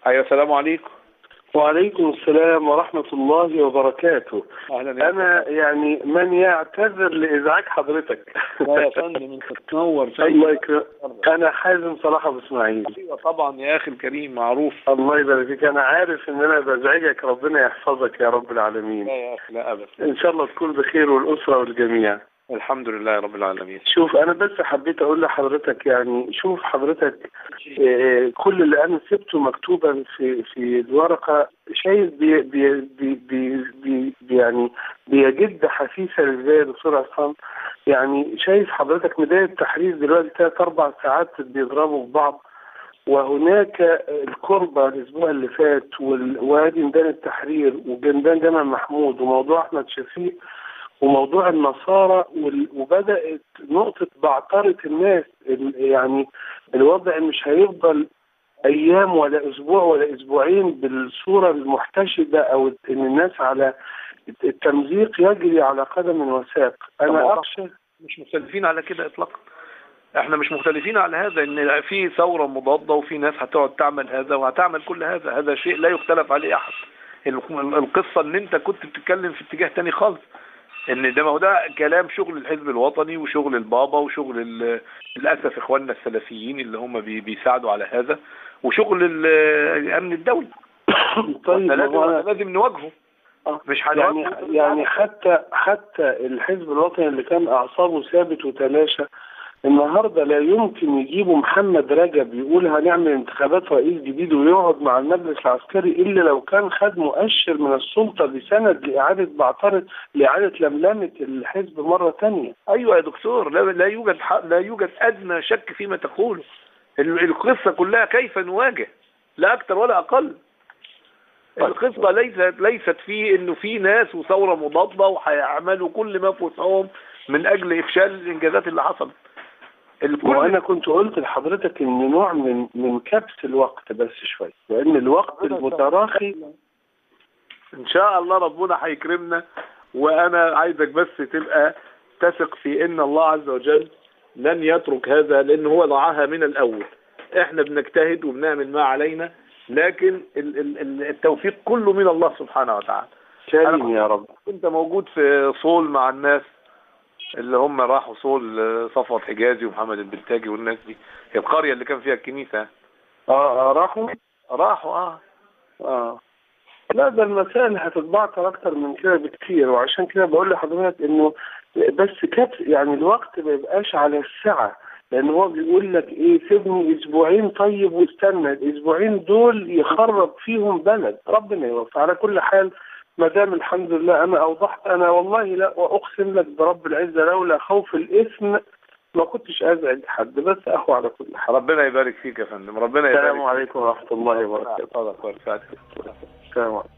ايوه، السلام عليكم. وعليكم السلام ورحمة الله وبركاته. اهلا. أنا يعني من يعتذر لإزعاج حضرتك. لا يا فندم، انت تنور. الله يكرمك. أنا حازم صلاح أبو إسماعيل. ايوه طبعا يا اخي الكريم، معروف. الله يبارك فيك. أنا عارف إن أنا بزعجك، ربنا يحفظك يا رب العالمين. لا يا اخي، لا ابدا. إن شاء الله تكون بخير والأسرة والجميع. الحمد لله رب العالمين. شوف، أنا بس حبيت أقول لحضرتك، يعني شوف حضرتك، كل اللي أنا سبته مكتوبا في الورقة، شايف يعني بيجد حسيسا ازاي يا دكتور عصام. يعني شايف حضرتك ميدان التحرير دلوقتي 3-4 ساعات بيضربوا في بعض، وهناك الكربة الأسبوع اللي فات وادي ميدان التحرير وجنبان جامع محمود وموضوع أحمد شفيق وموضوع النصارى، وبدأت نقطة بعثرة الناس. يعني الوضع مش هيفضل أيام ولا أسبوع ولا أسبوعين بالصورة المحتشدة، أو إن الناس على التمزيق يجري على قدم وساق. أنا أخشى. مش مختلفين على كده إطلاقا. احنا مش مختلفين على هذا، ان في ثورة مضادة وفي ناس هتقعد تعمل هذا وهتعمل كل هذا. هذا شيء لا يختلف عليه أحد. القصة ان انت كنت بتتكلم في اتجاه تاني خالص، ان ده ما هو ده كلام شغل الحزب الوطني وشغل البابا وشغل للاسف اخواننا السلفيين اللي هم بيساعدوا على هذا، وشغل الامن الدولي. طيب لازم نواجهه. مش هنواجهه يعني حتى الحزب الوطني اللي كان اعصابه ثابت وتلاشى، النهارده لا يمكن يجيبوا محمد رجب يقول هنعمل انتخابات رئيس جديد ويقعد مع المجلس العسكري الا لو كان خد مؤشر من السلطه بسند لاعاده بعثره، لاعاده لملمه الحزب مره ثانيه. ايوه يا دكتور، لا يوجد ادنى شك فيما تقوله. القصه كلها كيف نواجه، لا اكثر ولا اقل. القصه ليست في انه في ناس وثوره مضاده وهيعملوا كل ما في وسعهم من اجل افشال الانجازات اللي حصلت. وانا كنت قلت لحضرتك ان نوع من كبس الوقت بس شويه، لان الوقت المتراخي ان شاء الله ربنا هيكرمنا. وانا عايزك بس تبقى تثق في ان الله عز وجل لن يترك هذا، لان هو ضعها من الاول. احنا بنجتهد وبنعمل ما علينا، لكن التوفيق كله من الله سبحانه وتعالى. كريم يا رب. كنت موجود في صول مع الناس اللي هم راحوا صول، صفوت حجازي ومحمد البلتاجي والناس دي، هي القرية اللي كان فيها الكنيسة. راحوا لا، ده المسائل هتتبعتر اكتر من كده بكتير، وعشان كده بقول لحضرتك انه بس يعني الوقت ما يبقاش على الساعة، لان هو بيقول لك ايه، سيبني اسبوعين طيب واستنى الاسبوعين دول يخرب فيهم بلد. ربنا يوفق. على كل حال، ما دام الحمد لله انا اوضحت، انا والله لا واقسم لك برب العزه لولا خوف الاثم ما كنتش ازعج حد، بس اخو على كل حال. ربنا يبارك فيك يا فندم. ربنا يبارك. السلام عليكم ورحمه الله وبركاته. السلام عليكم. السلام عليكم.